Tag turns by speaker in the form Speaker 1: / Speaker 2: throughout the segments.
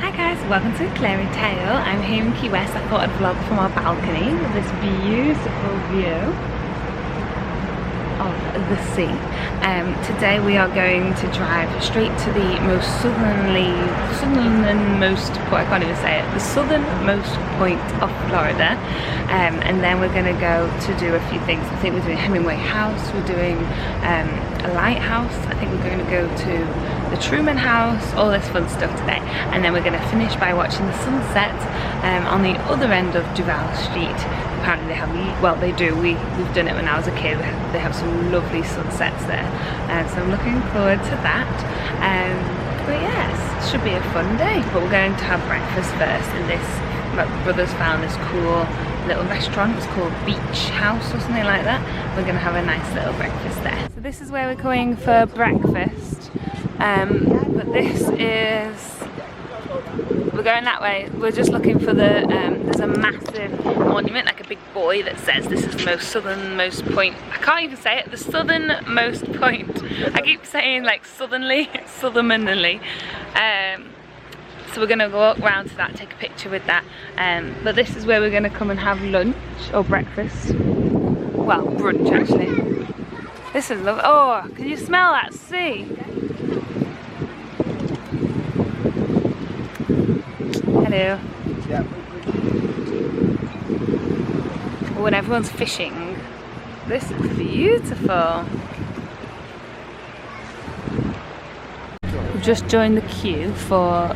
Speaker 1: Hi guys, welcome to Aclaireytale. I'm here in Key West. I thought I'd vlog from our balcony with this beautiful view of the sea. Today we are going to drive straight to the most southernmost point, I can't even say it, the southernmost point of Florida, and then we're going to go to do a few things. I think we're doing Hemingway House, we're doing a lighthouse, I think we're going to go to the Truman house, all this fun stuff today, and then we're going to finish by watching the sunset on the other end of Duval Street. Apparently they have, well they do, we've done it when I was a kid, they have some lovely sunsets there, so I'm looking forward to that. But yes, it should be a fun day, but we're going to have breakfast first in this, my brother's found this cool little restaurant, it's called Beach House or something like that. We're going to have a nice little breakfast there. So this is where we're going for breakfast. But this is, we're going that way. We're just looking for the, there's a massive monument, like a big buoy that says this is the most southernmost point. I can't even say it, the southernmost point. I keep saying like southernly. So we're going to walk around to that, take a picture with that. But this is where we're going to come and have lunch or breakfast. Well, brunch actually. This is lovely. Oh, can you smell that sea? Hello.
Speaker 2: Yeah.
Speaker 1: When everyone's fishing, this is beautiful. We've just joined the queue for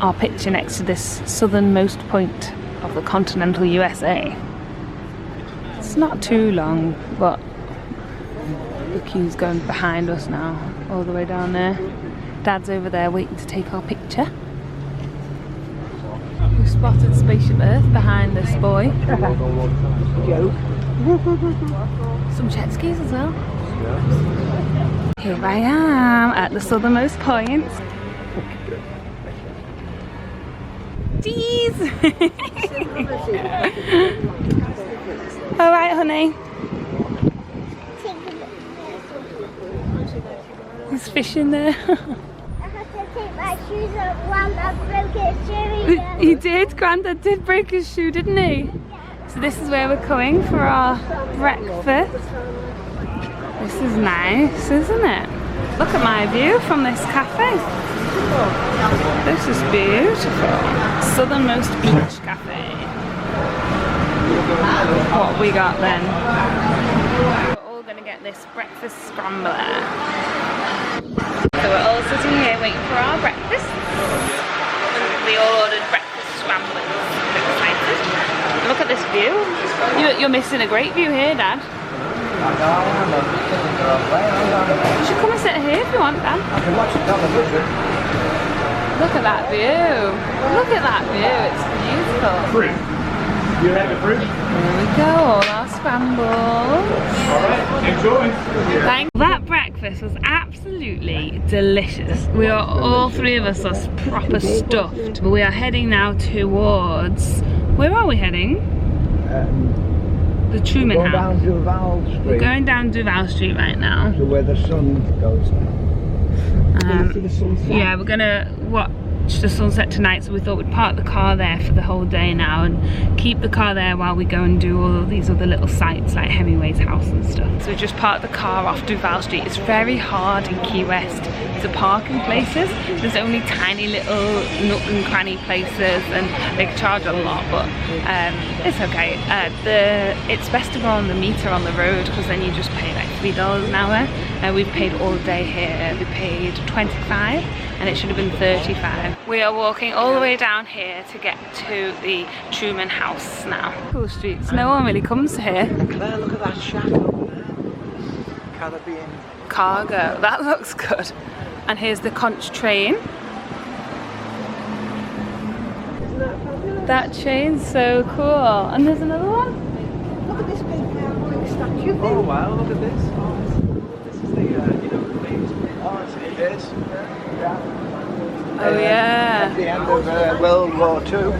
Speaker 1: our picture next to this southernmost point of the continental USA. It's not too long, but the queue's going behind us now, all the way down there. Dad's over there waiting to take our picture. We've spotted Spaceship Earth behind this buoy. Some jet skis as well. Here I am at the southernmost point. Jeez! Alright, honey. There's fish in there.
Speaker 3: My shoes up, Grandad broke his shoe.
Speaker 1: He did, Grandad did break his shoe, didn't he? Yeah. So this is where we're going for our breakfast. This is nice, isn't it? Look at my view from this cafe. This is beautiful. Southernmost Beach Cafe. What we got then? We're all going to get this breakfast scrambler. So we're all sitting here waiting for our breakfast. We all ordered breakfast scramblers. We're excited. Look at this view. You're missing a great view here, Dad. You should come and sit here if you want, Dad.
Speaker 2: I can watch the television.
Speaker 1: Look at that view. Look at that view. It's beautiful.
Speaker 4: Fruit. You have the fruit?
Speaker 1: There we go, all our scrambles.
Speaker 4: Alright, enjoy.
Speaker 1: Thank you. That breakfast was absolutely delicious. We are, all three of us are proper stuffed. But we are heading now towards, where are we heading? The Truman house.
Speaker 2: Down Duval Street.
Speaker 1: We're going down Duval Street right now.
Speaker 2: To where the sun goes down.
Speaker 1: Yeah, we're gonna watch the sunset tonight, so we thought we'd park the car there for the whole day now and keep the car there while we go and do all of these other little sites like Hemingway's house and stuff. So we just parked the car off Duval Street. It's very hard in Key West to park in places. There's only tiny little nook and cranny places and they charge a lot, but it's okay. It's best to go on the meter on the road because then you just pay like $3 an hour. We've paid all day here. We paid 25 and it should have been 35. We are walking all the way down here to get to the Truman house now. Cool streets. No one really comes here.
Speaker 2: Claire, look at that shack over there. Caribbean.
Speaker 1: Cargo. That looks good. And here's the conch train. That train's so cool. And there's another one.
Speaker 3: Look at this big statue thing.
Speaker 2: Oh wow, look at this. This is the, you know, the famous bridge. Oh, it is. Yeah.
Speaker 1: Oh yeah.
Speaker 2: At the end of World War II.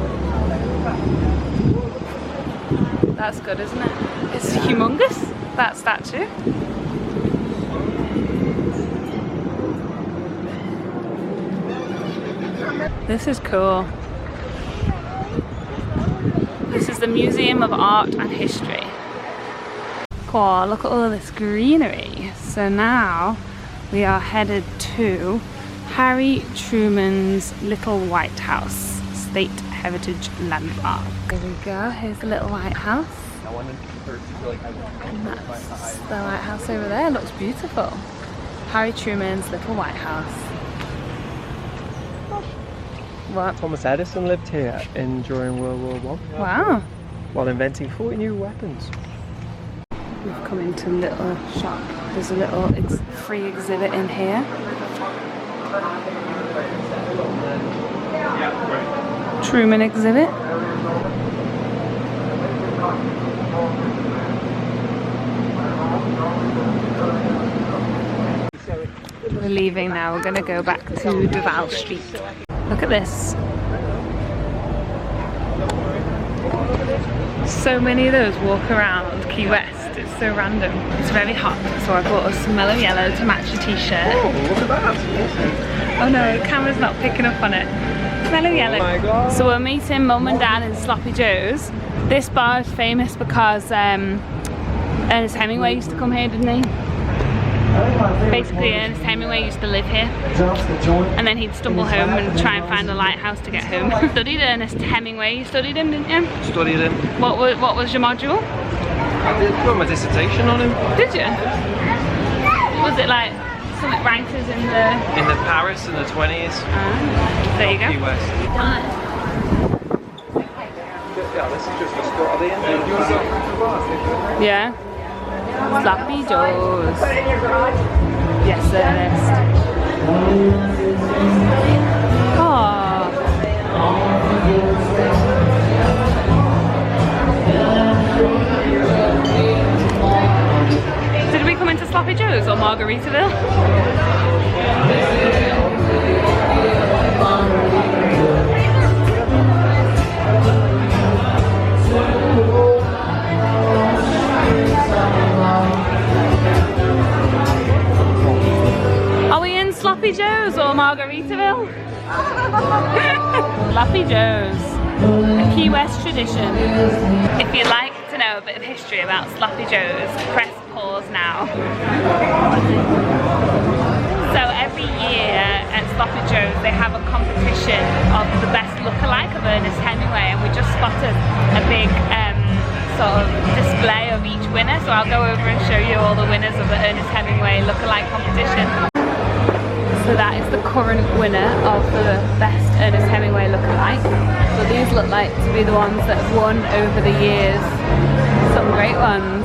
Speaker 1: That's good, isn't it? It's humongous, that statue. This is cool. This is the Museum of Art and History. Cool, look at all this greenery. So now we are headed to Harry Truman's Little White House, State Heritage Landmark. There we go, here's the Little White House. And that's the White House over there, looks beautiful. Harry Truman's Little White House. What?
Speaker 2: Thomas Edison lived here during World War I.
Speaker 1: Wow.
Speaker 2: While inventing 40 new weapons.
Speaker 1: We've come into a little shop. There's a little free exhibit in here. Truman exhibit. We're leaving now. We're going to go back to Duval Street. Look at this. So many of those walk around Key West. It's so random. It's very hot, so I bought us some mellow yellow to match the t-shirt.
Speaker 2: Oh, look at that.
Speaker 1: Oh no, the camera's not picking up on it. Mellow yellow.
Speaker 2: Oh my God.
Speaker 1: So we're meeting Mum and Dad in Sloppy Joe's. This bar is famous because Ernest Hemingway used to come here, didn't he? Basically, Ernest Hemingway used to live here, and then he'd stumble home and try and find a lighthouse to get home. Studied Ernest Hemingway. You studied him, didn't you?
Speaker 2: Studied him.
Speaker 1: What was your module?
Speaker 2: I did put my dissertation on him.
Speaker 1: Did you? Was it like some writers in the
Speaker 2: Paris in the 20s.
Speaker 1: There you go.
Speaker 2: Key West. Yeah, this is just the start of the end.
Speaker 1: Yeah. Sloppy Joe's. Yes, Ernest. Oh. Did we come into Sloppy Joe's or Margaritaville? Are we in Sloppy Joe's or Margaritaville? Sloppy Joe's, a Key West tradition. If you'd like to know a bit of history about Sloppy Joe's, press pause now. So every year at Sloppy Joe's they have a competition of the best lookalike of Ernest Hemingway, and we just spotted a big sort of display of each winner, so I'll go over and show you all the winners of the Ernest Hemingway lookalike competition. So that is the current winner of the best Ernest Hemingway lookalike. So these look like to be the ones that have won over the years. Some great ones.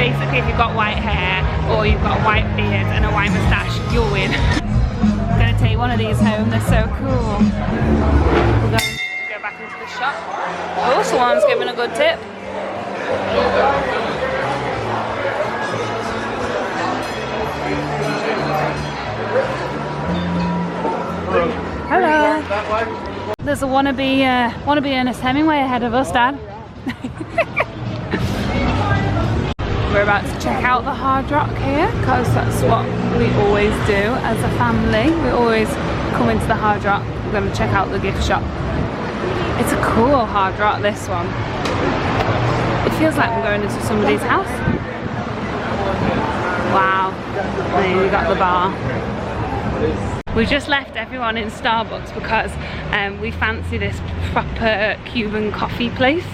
Speaker 1: Basically, if you've got white hair or you've got a white beard and a white moustache, you'll win. I'm going to take one of these home, they're so cool. We're going to go back into the shop. Oh, someone's giving a good tip. Hello. There's a wannabe Ernest Hemingway ahead of us, Dad. We're about to check out the Hard Rock here because that's what we always do as a family. We always come into the Hard Rock. We're going to check out the gift shop. It's a cool Hard Rock, this one. It feels like we're going into somebody's house. Wow. And then we got the bar. We just left everyone in Starbucks because we fancy this proper Cuban coffee place.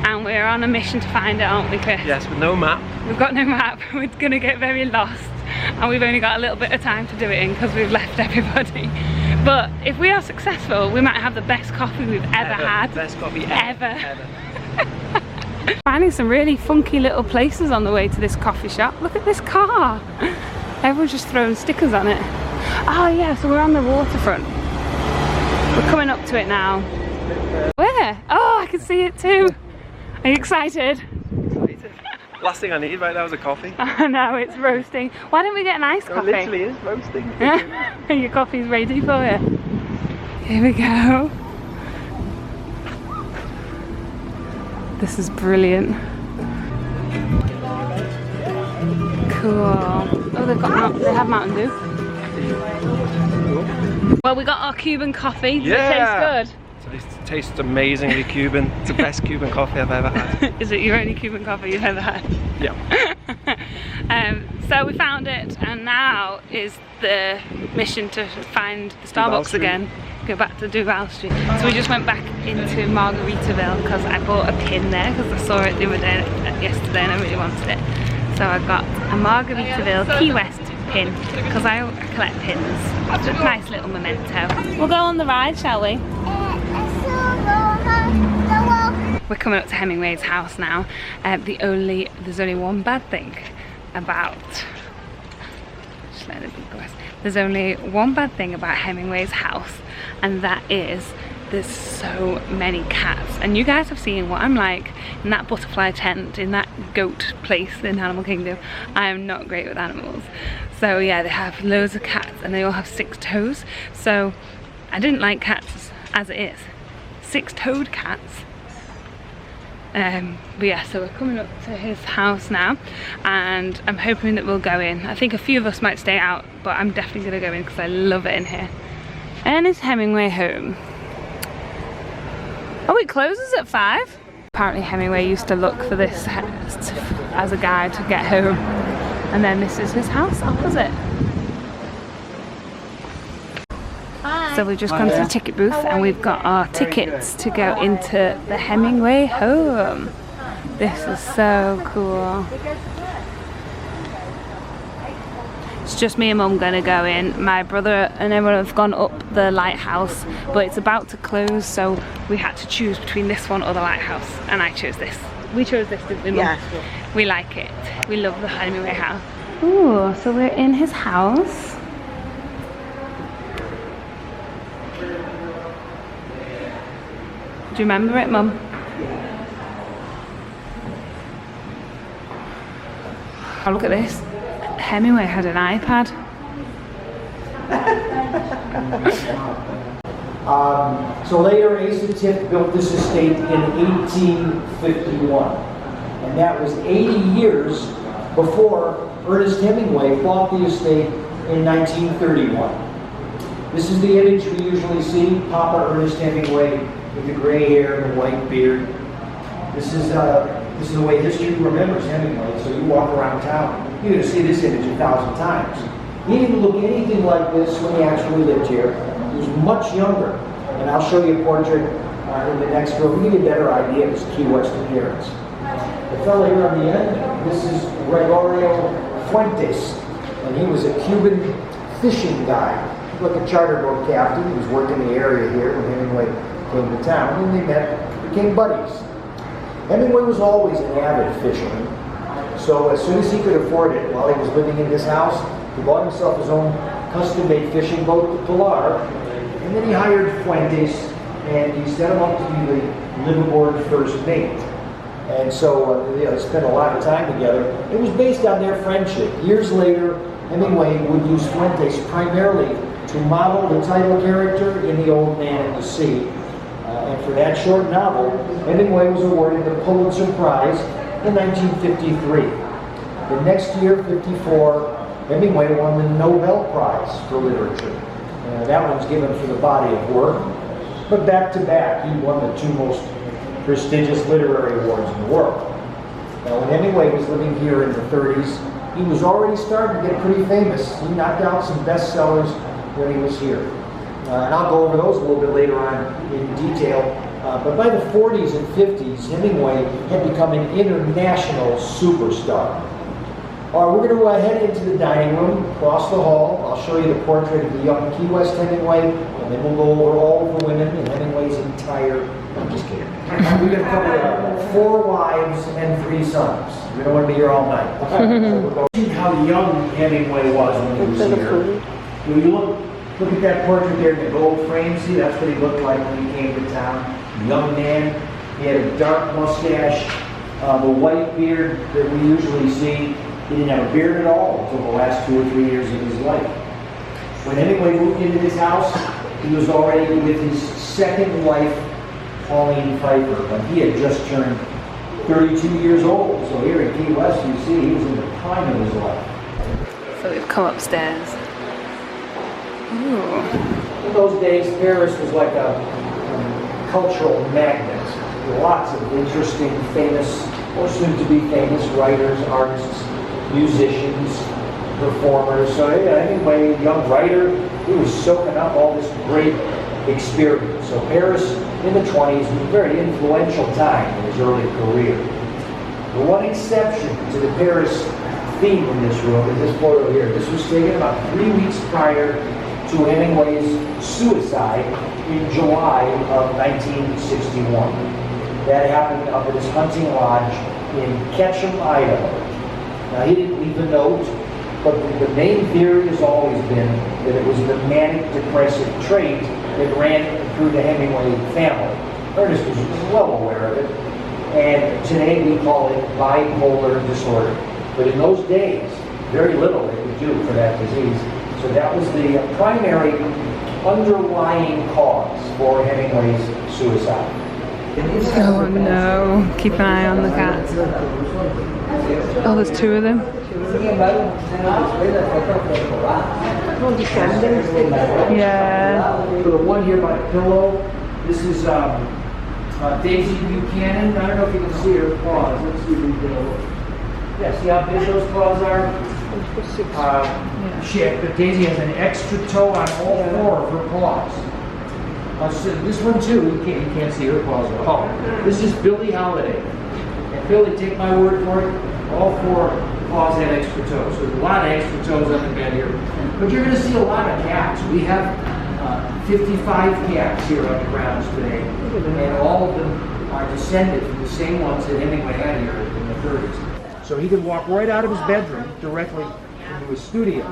Speaker 1: And we're on a mission to find it, aren't we, Chris?
Speaker 2: Yes, with no map.
Speaker 1: We've got no map. We're going to get very lost. And we've only got a little bit of time to do it in because we've left everybody. But if we are successful, we might have the best coffee we've ever had.
Speaker 2: Best coffee
Speaker 1: ever. Finding some really funky little places on the way to this coffee shop. Look at this car. Everyone's just throwing stickers on it. Oh yeah, so we're on the waterfront. We're coming up to it now. Where? Oh, I can see it too. Are you excited?
Speaker 2: Last thing I need right now is a coffee.
Speaker 1: I know, it's roasting. Why don't we get an iced coffee?
Speaker 2: It literally is roasting.
Speaker 1: Your coffee's ready for you. Here we go. This is brilliant. cool. Oh, they have Mountain Dew. Well, we got our Cuban coffee. Does it taste good?
Speaker 2: It tastes amazingly Cuban. It's the best Cuban coffee I've ever had.
Speaker 1: Is it your only Cuban coffee you've ever had?
Speaker 2: Yeah.
Speaker 1: So we found it, and now is the mission to find the Starbucks again. Go back to Duval Street. So we just went back into Margaritaville because I bought a pin there because I saw it the other day, yesterday, and I really wanted it. So I got a Margaritaville Key West pin because I collect pins. It's a nice little memento. We'll go on the ride, shall we? We're coming up to Hemingway's house now. There's only one bad thing about. Just let it be the rest. There's only one bad thing about Hemingway's house, and that is there's so many cats. And you guys have seen what I'm like in that butterfly tent, in that goat place in Animal Kingdom. I am not great with animals. So yeah, they have loads of cats, and they all have 6 toes. So I didn't like cats as it is. 6-toed cats. But yeah, so we're coming up to his house now, and I'm hoping that we'll go in. I think a few of us might stay out, but I'm definitely gonna go in because I love it in here. Ernest Hemingway Home. Oh, it closes at 5? Apparently Hemingway used to look for this as a guide to get home, and then this is his house opposite. So we've just gone to the ticket booth, and we've got our tickets to go into the Hemingway Home. This is so cool. It's just me and Mum gonna go in. My brother and everyone have gone up the lighthouse, but it's about to close, so we had to choose between this one or the lighthouse, and I chose this. We chose this, didn't we, Mum? Yeah. We like it. We love the Hemingway house. Ooh, so we're in his house. Do you remember it, Mum? Oh, look at this. Hemingway had an iPad.
Speaker 5: So later, Asa Tift built this estate in 1851. And that was 80 years before Ernest Hemingway bought the estate in 1931. This is the image we usually see, Papa Ernest Hemingway with the gray hair and the white beard. This is the way history remembers Hemingway. So you walk around town, you're going to see this image 1,000 times. He didn't look anything like this when he actually lived here. He was much younger. And I'll show you a portrait in the next room. We get a better idea of his Key West appearance. The fellow here on the end, this is Gregorio Fuentes. And he was a Cuban fishing guide. Like a charter boat captain. He was working the area here when Hemingway came to town, and they met, became buddies. Hemingway was always an avid fisherman, so as soon as he could afford it, while he was living in this house, he bought himself his own custom-made fishing boat, the Pier, and then he hired Fuentes, and he set him up to be the liveaboard first mate. And so they spent a lot of time together. It was based on their friendship. Years later, Hemingway would use Fuentes primarily to model the title character in The Old Man and the Sea. And for that short novel, Hemingway was awarded the Pulitzer Prize in 1953. The next year, 54, Hemingway won the Nobel Prize for Literature. That one's given for the body of work. But back to back, he won the 2 most prestigious literary awards in the world. Now, when Hemingway was living here in the 30s, he was already starting to get pretty famous. He knocked out some bestsellers when he was here. And I'll go over those a little bit later on in detail. But by the 40s and 50s, Hemingway had become an international superstar. All right, we're going to head into the dining room, across the hall. I'll show you the portrait of the young Key West Hemingway, and then we'll go over all of the women in Hemingway's entire... I'm just kidding. We're going to cover 4 wives and 3 sons. We don't want to be here all night. So we'll go see how young Hemingway was when he was here. Will you look at that portrait there in the gold frame? See, that's what he looked like when he came to town. Young man. He had a dark mustache, the white beard that we usually see. He didn't have a beard at all until the last 2 or 3 years of his life. When Hemingway moved into this house, he was already with his second wife, Pauline Pfeiffer, but he had just turned 32 years old. So here in Key West, you see, he was in the prime of his life.
Speaker 1: So we've come upstairs. Ooh.
Speaker 5: In those days, Paris was like a cultural magnet. Lots of interesting, famous, or soon-to-be famous writers, artists, musicians, performers. So anyway, young writer, he was soaking up all this great experience. So Paris in the 20s was a very influential time in his early career. The one exception to the Paris theme in this room is this photo here. This was taken about 3 weeks prior to Hemingway's suicide in July of 1961. That happened up at his hunting lodge in Ketchum, Idaho. Now, he didn't leave a note, but the main theory has always been that it was the manic-depressive trait that ran through the Hemingway family. Ernest was well aware of it, and today we call it bipolar disorder. But in those days, very little they could do for that disease. So that was the primary underlying cause for Hemingway's suicide.
Speaker 1: Oh no, keep an eye on the cats. Oh, there's two of them. Yeah.
Speaker 5: So the one here by the pillow, this is Daisy Buchanan. I don't know if you can see her claws. Let's see if we can. Yeah, see how big those claws are? Daisy has an extra toe on all four of her claws. So this one too, you can't see her claws at all. This is Billie Holiday. And Billie, take my word for it, all four claws have extra toes. So there's a lot of extra toes on the bed here. But you're going to see a lot of cats. We have 55 cats here on the grounds today. And all of them are descended from the same ones that Hemingway had here in the 30s. So he could walk right out of his bedroom directly into his studio.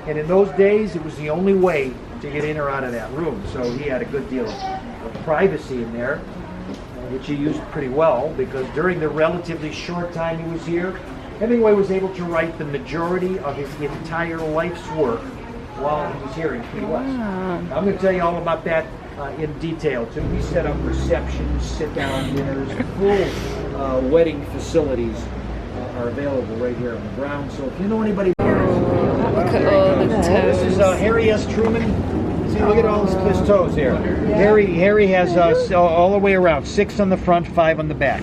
Speaker 5: And in those days, it was the only way to get in or out of that room. So he had a good deal of privacy in there, which he used pretty well, because during the relatively short time he was here, Hemingway was able to write the majority of his entire life's work while he was here in Key West.
Speaker 1: Wow.
Speaker 5: I'm going to tell you all about that in detail too. We set up receptions, sit-down dinners, full wedding facilities are available right here on the ground. So if you know anybody,
Speaker 1: Look at all the toes.
Speaker 5: this is Harry S. Truman. See, look at all his toes here. Harry has all the way around, 6 on the front, 5 on the back.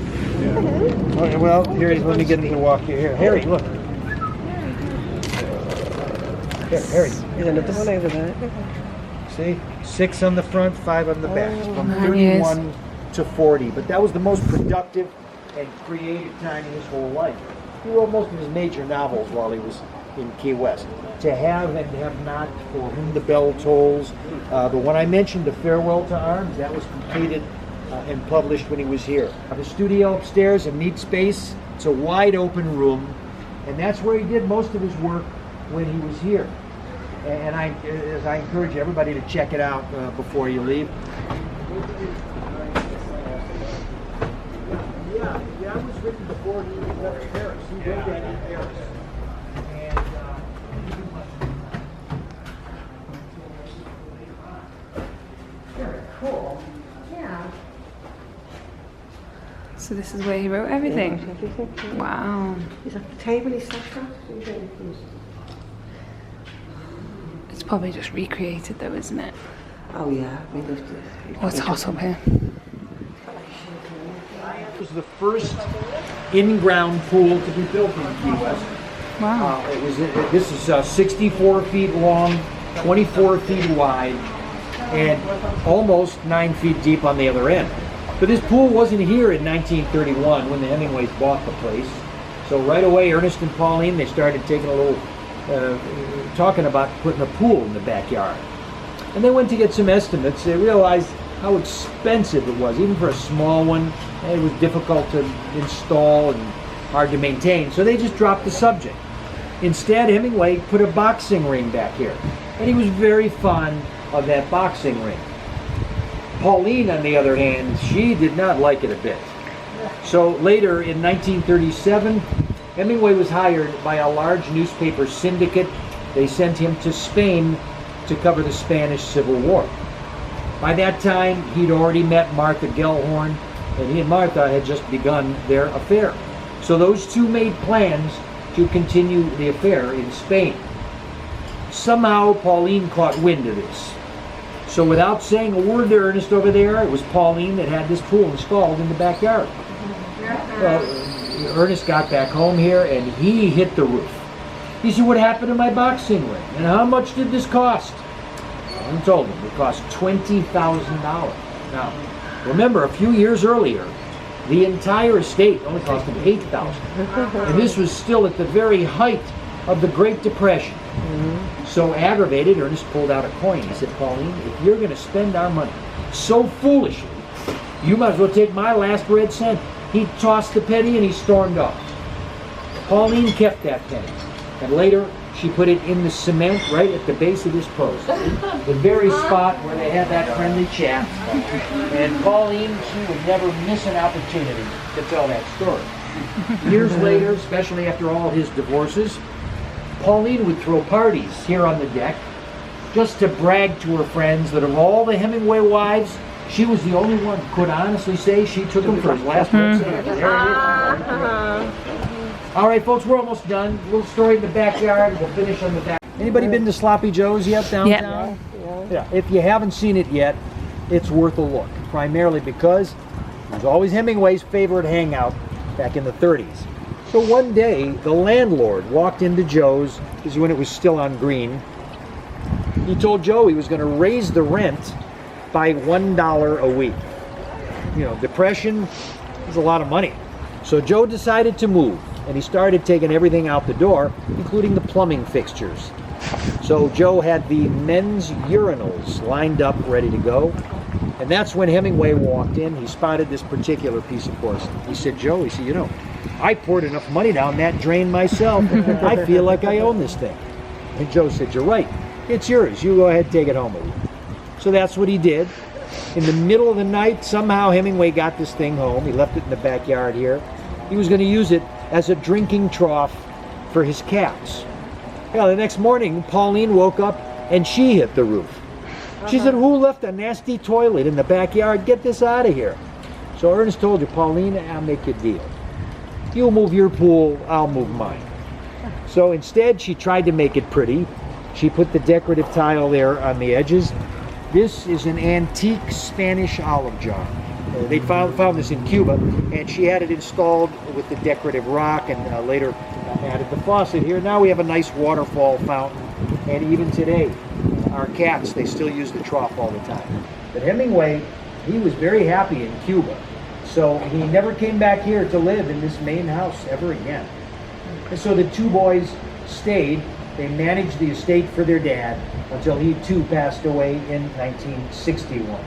Speaker 5: Okay, well, let me get him to walk here. Harry, look. Here, Harry.
Speaker 6: There's another one over there.
Speaker 5: See, 6 on the front, 5 on the back. From 31 to 40. But that was the most productive and creative time in his whole life. He wrote most of his major novels while he was in Key West. To Have and Have Not, For Whom the Bell Tolls. The one I mentioned, The Farewell to Arms, that was completed and published when he was here. The studio upstairs, a neat space. It's a wide open room. And that's where he did most of his work when he was here. And I encourage everybody to check it out before you leave. Yeah, that was written before he left Paris. He wrote that in Paris. And very cool.
Speaker 3: Yeah.
Speaker 1: So this is where he wrote everything. Wow.
Speaker 6: Is that the table he sat at?
Speaker 1: It's probably just recreated though, isn't it?
Speaker 6: Oh yeah, we lived
Speaker 1: Oh, it's hot up here.
Speaker 5: It was the first in-ground pool to be built in Key West.
Speaker 1: Wow.
Speaker 5: This is 64 feet long, 24 feet wide, and almost 9 feet deep on the other end. But this pool wasn't here in 1931 when the Hemingways bought the place. So right away, Ernest and Pauline, they started taking a little, talking about putting a pool in the backyard. And they went to get some estimates. They realized how expensive it was, even for a small one. It was difficult to install and hard to maintain, so they just dropped the subject. Instead, Hemingway put a boxing ring back here, and he was very fond of that boxing ring. Pauline, on the other hand, she did not like it a bit. So later, in 1937, Hemingway was hired by a large newspaper syndicate. They sent him to Spain to cover the Spanish Civil War. By that time, he'd already met Martha Gellhorn, and he and Martha had just begun their affair. So those two made plans to continue the affair in Spain. somehow Pauline caught wind of this. So without saying a word to Ernest over there, it was Pauline that had this pool installed in the backyard. Well, Ernest got back home here and he hit the roof. He said, what happened to my boxing ring? And how much did this cost? I told him it cost $20,000. Now, remember, a few years earlier, the entire estate only cost him $8,000. And this was still at the very height of the Great Depression. So aggravated, Ernest pulled out a coin. He said, Pauline, if you're going to spend our money so foolishly, you might as well take my last red cent. He tossed the penny and he stormed off. Pauline kept that penny. And later, she put it in the cement right at the base of this post. The very spot where they had that friendly chat. And Pauline, she would never miss an opportunity to tell that story. Years later, especially after all his divorces, Pauline would throw parties here on the deck just to brag to her friends that of all the Hemingway wives, she was the only one who could honestly say she took him for his last red cent. There it is. All right, folks, we're almost done. A little story in the backyard. We'll finish on the back. Anybody been to Sloppy Joe's yet downtown? Yeah. If you haven't seen it yet, it's worth a look. Primarily because it was always Hemingway's favorite hangout back in the 30s. So one day, the landlord walked into Joe's. This is when it was still on Green. He told Joe he was going to raise the rent by $1 a week. You know, depression is a lot of money. So Joe decided to move. And he started taking everything out the door, including the plumbing fixtures. So Joe had the men's urinals lined up, ready to go. And that's when Hemingway walked in. He spotted this particular piece of porcelain. He said, Joe, he said, you know, I poured enough money down that drain myself. I feel like I own this thing. And Joe said, you're right. It's yours. You go ahead and take it home with you. So that's what he did. In the middle of the night, somehow Hemingway got this thing home. He left it in the backyard here. He was going to use it as a drinking trough for his cats. Yeah, the next morning, Pauline woke up and she hit the roof. She said, who left a nasty toilet in the backyard? Get this out of here. So Ernest told her, Pauline, I'll make a deal. You'll move your pool, I'll move mine. So instead, she tried to make it pretty. She put the decorative tile there on the edges. This is an antique Spanish olive jar. They found this in Cuba, and she had it installed with the decorative rock, and later added the faucet here. Now we have a nice waterfall fountain, and even today, our cats, they still use the trough all the time. But Hemingway, he was very happy in Cuba, so he never came back here to live in this main house ever again. And so the two boys stayed. They managed the estate for their dad until he too passed away in 1961.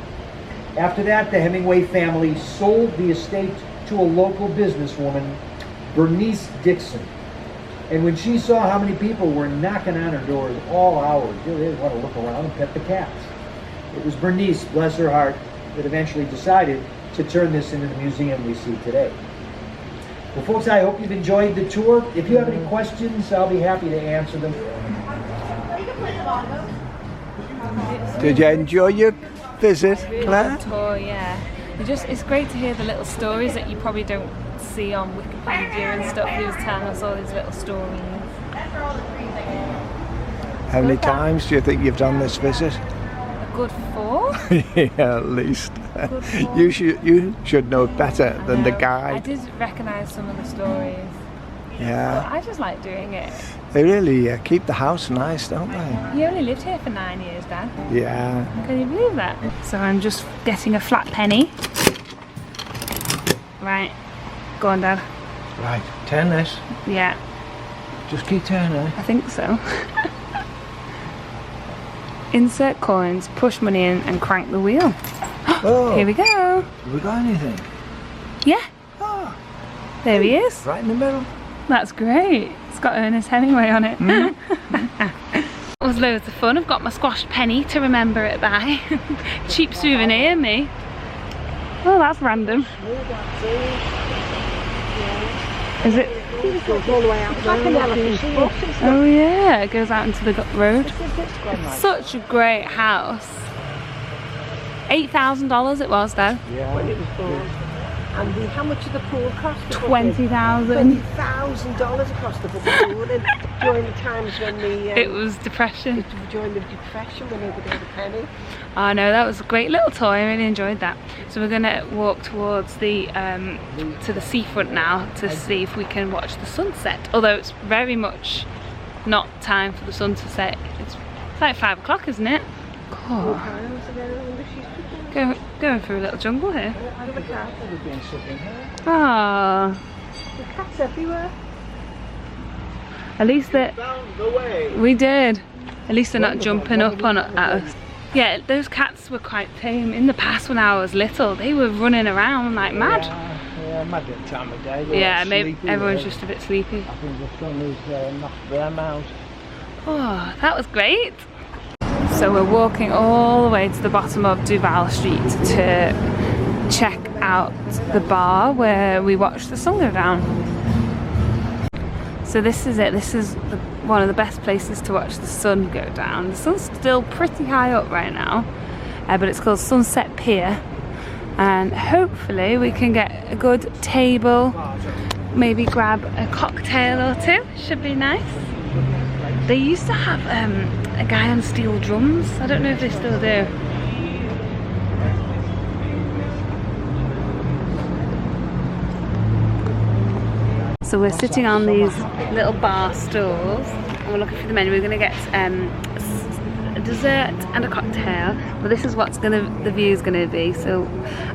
Speaker 5: After that, the Hemingway family sold the estate to a local businesswoman, Bernice Dixon. And when she saw how many people were knocking on her doors all hours, they didn't want to look around and pet the cats. It was Bernice, bless her heart, that eventually decided to turn this into the museum we see today. Well, folks, I hope you've enjoyed the tour. If you have any questions, I'll be happy to answer them.
Speaker 2: Did you enjoy your visit, Claire?
Speaker 1: Tour, yeah. It's great to hear the little stories that you probably don't see on Wikipedia and stuff. He was telling us all these little stories.
Speaker 2: How many times do you think you've done this visit?
Speaker 1: A good 4?
Speaker 2: Yeah, at least.
Speaker 1: Good 4.
Speaker 2: You should know better than the
Speaker 1: I
Speaker 2: guide.
Speaker 1: did recognise some of the stories.
Speaker 2: Yeah.
Speaker 1: But I just like doing it.
Speaker 2: They really keep the house nice, don't they?
Speaker 1: You only lived here for 9 years, Dad.
Speaker 2: Yeah.
Speaker 1: Can you believe that? So I'm just getting a flat penny. Right. Go on, Dad.
Speaker 2: Right, turn this.
Speaker 1: Yeah,
Speaker 2: Just keep turning.
Speaker 1: I think so. Insert coins, push money in and crank the wheel.
Speaker 2: Oh,
Speaker 1: Here we go.
Speaker 2: have we got anything?
Speaker 1: Yeah,
Speaker 2: Oh,
Speaker 1: there he is.
Speaker 2: right in the middle.
Speaker 1: That's great. It's got Ernest Hemingway on it. It was loads of fun. I've got my squashed penny to remember it by. Cheap souvenir, me. Oh, that's random. Is it? Oh yeah, it goes out into the road. Such a great house. $8,000 it was, Dad.
Speaker 2: Yeah.
Speaker 6: And how much did the pool cost?
Speaker 1: $20,000.
Speaker 6: $20,000 across the pool and during the times when the
Speaker 1: It was depression.
Speaker 6: during the depression when they were there, the penny.
Speaker 1: Oh no, that was a great little tour. I really enjoyed that. So we're gonna walk towards the to the seafront now to see if we can watch the sunset. Although it's very much not time for the sun to set. It's like 5 o'clock, isn't it? God. Going through a little jungle here. Ah.
Speaker 6: The cats everywhere.
Speaker 1: At least that
Speaker 2: Found the way.
Speaker 1: we did. At least they're not jumping up on at us. Yeah, those cats were quite tame. In the past, when I was little, they were running around like mad.
Speaker 2: Yeah, mad at the time of day. They're
Speaker 1: Yeah,
Speaker 2: all
Speaker 1: maybe
Speaker 2: sleepy,
Speaker 1: everyone's
Speaker 2: really.
Speaker 1: just a bit sleepy.
Speaker 2: I think the sun is knocked them out.
Speaker 1: Oh, that was great. So we're walking all the way to the bottom of Duval Street to check out the bar where we watched the sun go down. So this is it. This is one of the best places to watch the sun go down. The sun's still pretty high up right now, but it's called Sunset Pier, and hopefully we can get a good table, maybe grab a cocktail or two. Should be nice. They used to have a guy on steel drums. I don't know if they still do. So we're sitting on these little bar stools and we're looking for the menu. We're going to get a dessert and a cocktail. But this is what's the view's going to be. So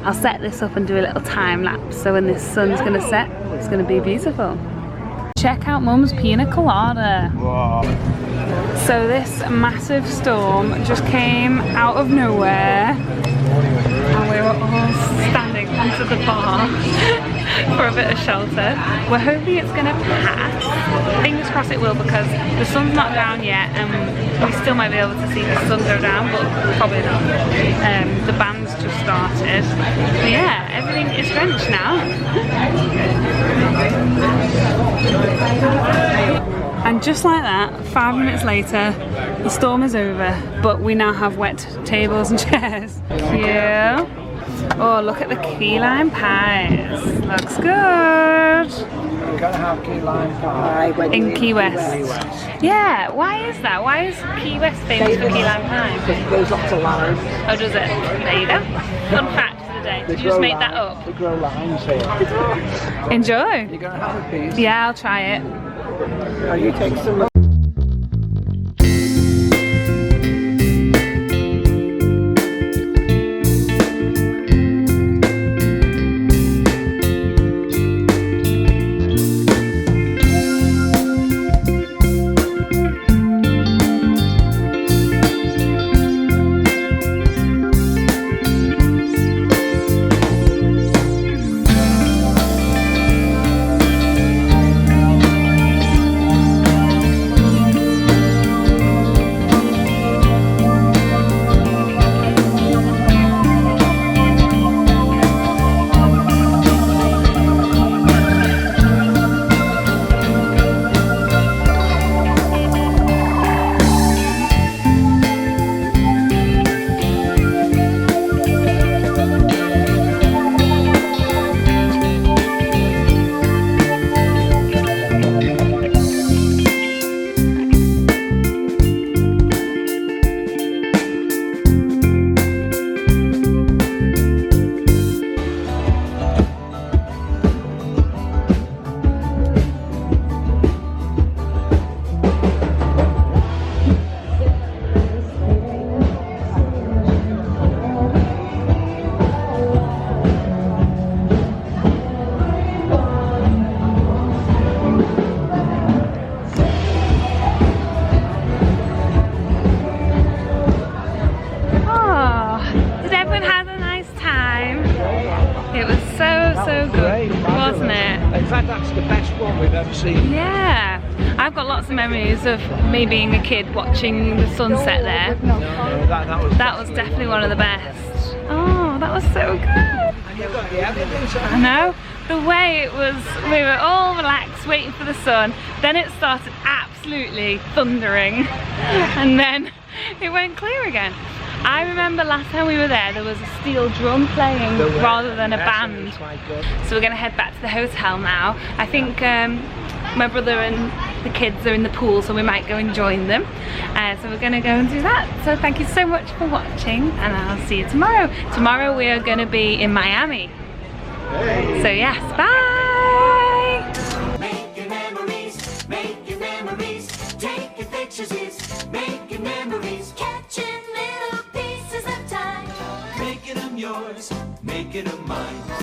Speaker 1: I'll set this up and do a little time lapse. So when this sun's going to set, it's going to be beautiful. Check out Mum's Pina Colada.
Speaker 2: Wow.
Speaker 1: So this massive storm just came out of nowhere and we were all standing onto the bar for a bit of shelter. We're hoping it's going to pass. Fingers crossed it will, because the sun's not down yet and we still might be able to see the sun go down, but probably not. The band's just started. But yeah, everything is drenched now. And just like that, 5 minutes later, the storm is over, but we now have wet tables and chairs. Yeah. Oh, look at the key lime pies. Looks good.
Speaker 2: You're gonna have key lime pie.
Speaker 1: In Key West. Yeah, why is that? Why is Key West famous for key lime pie?
Speaker 6: Because it goes up to lime.
Speaker 1: Oh, does it? There you go. Fun fact for the day. Did you just make that up?
Speaker 2: They grow limes here.
Speaker 1: Enjoy.
Speaker 2: You're gonna have a piece.
Speaker 1: Yeah, I'll try it.
Speaker 6: Oh, you take some.
Speaker 2: In fact, that's the best one we've ever seen.
Speaker 1: Yeah, I've got lots of memories of me being a kid watching the sunset there. That was definitely one of the best. Oh, that was so good.
Speaker 2: And you've got the evidence.
Speaker 1: I know. The way it was, we were all relaxed waiting for the sun, then it started absolutely thundering, and then it went clear again. I remember last time we were there was a steel drum playing rather than a band. So we're going to head back to the hotel now. I think my brother and the kids are in the pool, so we might go and join them. So we're gonna go and do that. So thank you so much for watching, and I'll see you tomorrow. Tomorrow we are gonna be in Miami. So yes, bye.